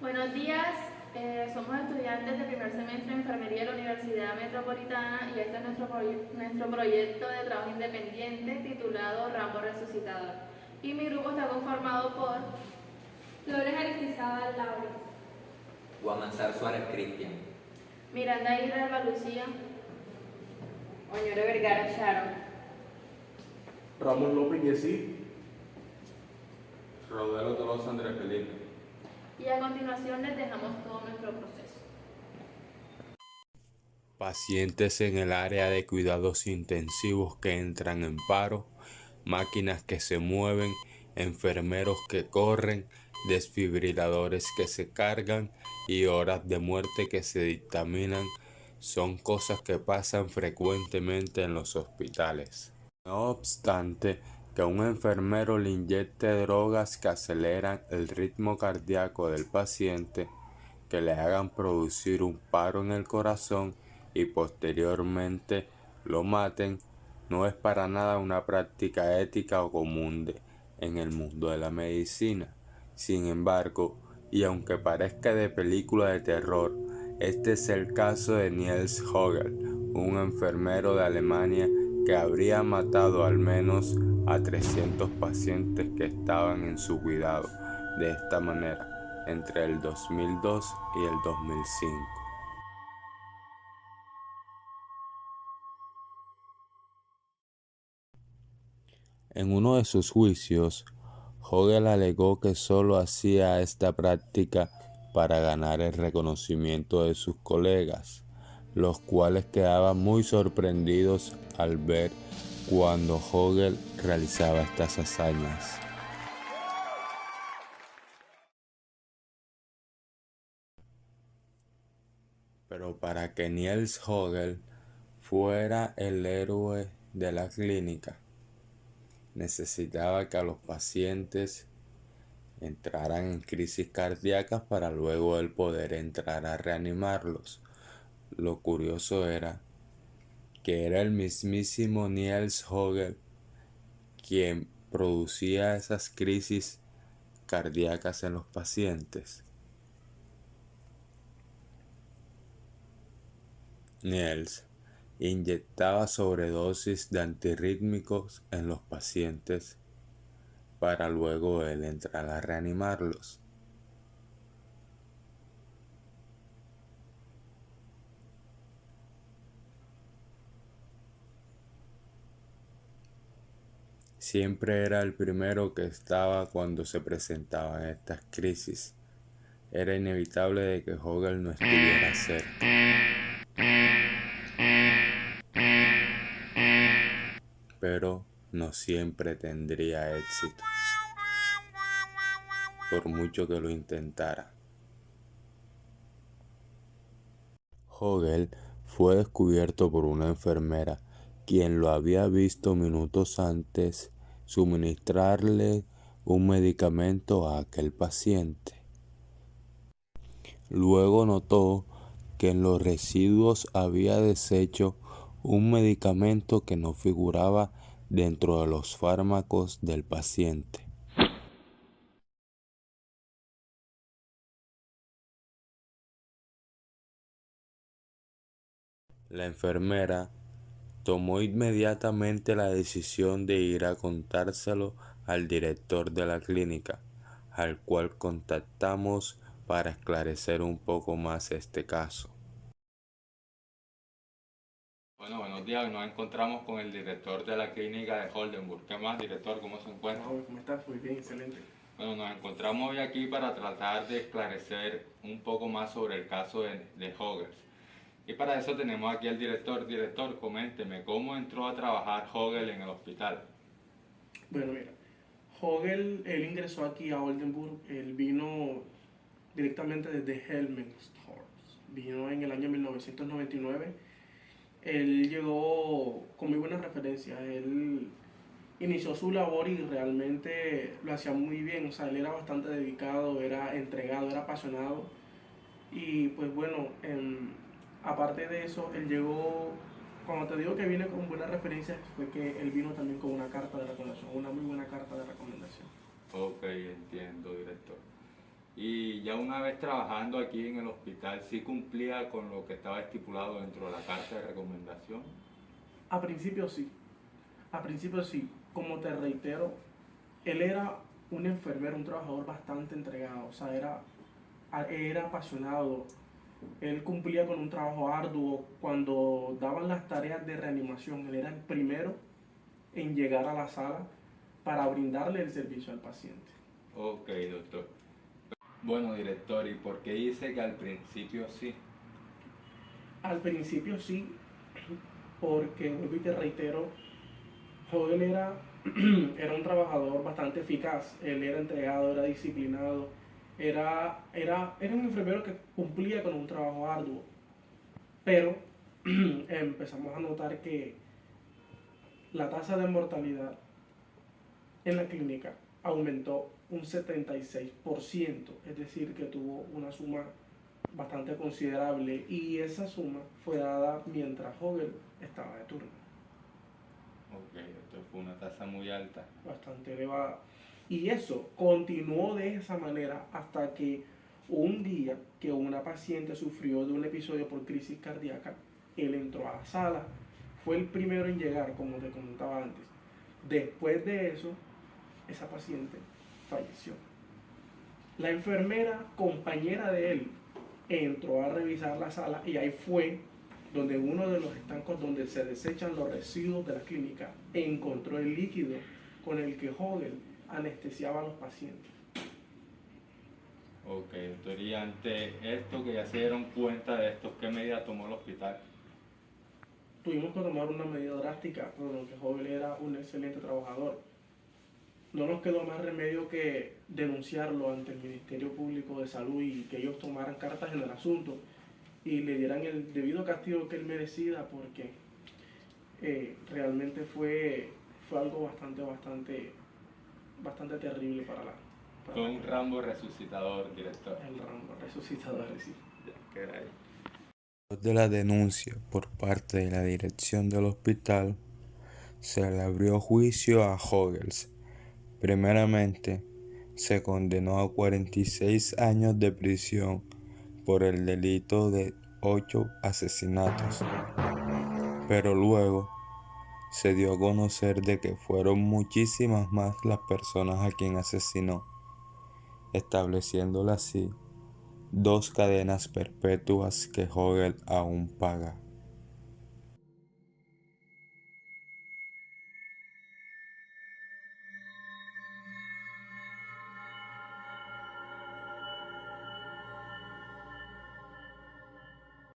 Buenos días, somos estudiantes de primer semestre de Enfermería de la Universidad Metropolitana y este es nuestro proyecto de trabajo independiente titulado Ramo Resucitador. Y mi grupo está conformado por Flores Aristizábal Laures, Guamanzar Suárez Cristian, Miranda Irra Alba Lucía, Oñore Vergara Sharon, Ramón López Yesí, Rodelo Tolosa Andrés Felipe. y a continuación les dejamos todo nuestro proceso. Pacientes en el área de cuidados intensivos que entran en paro, máquinas que se mueven, enfermeros que corren, desfibriladores que se cargan y horas de muerte que se dictaminan son cosas que pasan frecuentemente en los hospitales. No obstante, que un enfermero le inyecte drogas que aceleran el ritmo cardíaco del paciente, que le hagan producir un paro en el corazón y posteriormente lo maten, no es para nada una práctica ética o común en el mundo de la medicina. Sin embargo, y aunque parezca de película de terror, este es el caso de Niels Hogel, un enfermero de Alemania que habría matado al menos a 300 pacientes que estaban en su cuidado de esta manera entre el 2002 y el 2005. En uno de sus juicios, Hogel alegó que solo hacía esta práctica para ganar el reconocimiento de sus colegas, los cuales quedaban muy sorprendidos al ver cuando Hogel realizaba estas hazañas. Pero para que Niels Hogel fuera el héroe de la clínica, necesitaba que a los pacientes entraran en crisis cardíacas para luego él poder entrar a reanimarlos. Lo curioso era que era el mismísimo Niels Hogel quien producía esas crisis cardíacas en los pacientes. Niels inyectaba sobredosis de antirrítmicos en los pacientes para luego él entrar a reanimarlos. Siempre era el primero que estaba cuando se presentaban estas crisis. Era inevitable de que Hogel no estuviera cerca. Pero no siempre tendría éxito, por mucho que lo intentara. Hogel fue descubierto por una enfermera, quien lo había visto minutos antes suministrarle un medicamento a aquel paciente. Luego notó que en los residuos había deshecho un medicamento que no figuraba dentro de los fármacos del paciente. La enfermera tomó inmediatamente la decisión de ir a contárselo al director de la clínica, al cual contactamos para esclarecer un poco más este caso. Bueno, buenos días. Nos encontramos con el director de la clínica de Oldenburg. ¿Qué más, director? ¿Cómo se encuentra? ¿Cómo estás? Muy bien, excelente. Bueno, nos encontramos hoy aquí para tratar de esclarecer un poco más sobre el caso de Hogel. Y para eso tenemos aquí al director. Director, coménteme, ¿cómo entró a trabajar Hogel en el hospital? Bueno, mira, Hogel, él ingresó aquí a Oldenburg, él vino directamente desde Helmenstorf, vino en el año 1999. Él llegó con muy buenas referencias, él inició su labor y realmente lo hacía muy bien, o sea, él era bastante dedicado, era entregado, era apasionado y pues bueno, aparte de eso, él llegó, cuando te digo que viene con buenas referencias, fue que él vino también con una carta de recomendación, una muy buena carta de recomendación. Ok, entiendo, director. Y ya una vez trabajando aquí en el hospital, ¿sí cumplía con lo que estaba estipulado dentro de la carta de recomendación? A principio sí, a principio sí. Como te reitero, él era un enfermero, un trabajador bastante entregado, o sea, era apasionado. Él cumplía con un trabajo arduo. Cuando daban las tareas de reanimación, él era el primero en llegar a la sala para brindarle el servicio al paciente. Ok, doctor. Bueno, director, ¿y por qué dice que al principio sí? Al principio sí, porque, vuelvo y te reitero, Joel era un trabajador bastante eficaz. Él era entregado, era disciplinado, era un enfermero que cumplía con un trabajo arduo. Pero empezamos a notar que la tasa de mortalidad en la clínica aumentó un 76%, es decir, que tuvo una suma bastante considerable, y esa suma fue dada mientras Joel estaba de turno. Ok, doctor, fue una tasa muy alta. Bastante elevada. Y eso continuó de esa manera hasta que un día que una paciente sufrió de un episodio por crisis cardíaca, él entró a la sala. Fue el primero en llegar, como te comentaba antes. Después de eso, esa paciente falleció. La enfermera, compañera de él, entró a revisar la sala y ahí fue donde uno de los estancos donde se desechan los residuos de la clínica encontró el líquido con el que Joel anestesiaba a los pacientes. Ok, doctor, y ante esto que ya se dieron cuenta de esto, ¿qué medida tomó el hospital? Tuvimos que tomar una medida drástica, porque Joel era un excelente trabajador. No nos quedó más remedio que denunciarlo ante el Ministerio Público de Salud y que ellos tomaran cartas en el asunto y le dieran el debido castigo que él merecía, porque realmente fue algo bastante terrible para Fue un Rambo resucitador, director. el Rambo resucitador. Sí. Ya queda ahí. Después de la denuncia por parte de la dirección del hospital, se le abrió juicio a Hogels. Primeramente, se condenó a 46 años de prisión por el delito de 8 asesinatos, pero luego se dio a conocer de que fueron muchísimas más las personas a quien asesinó, estableciéndole así 2 cadenas perpetuas que Hogel aún paga.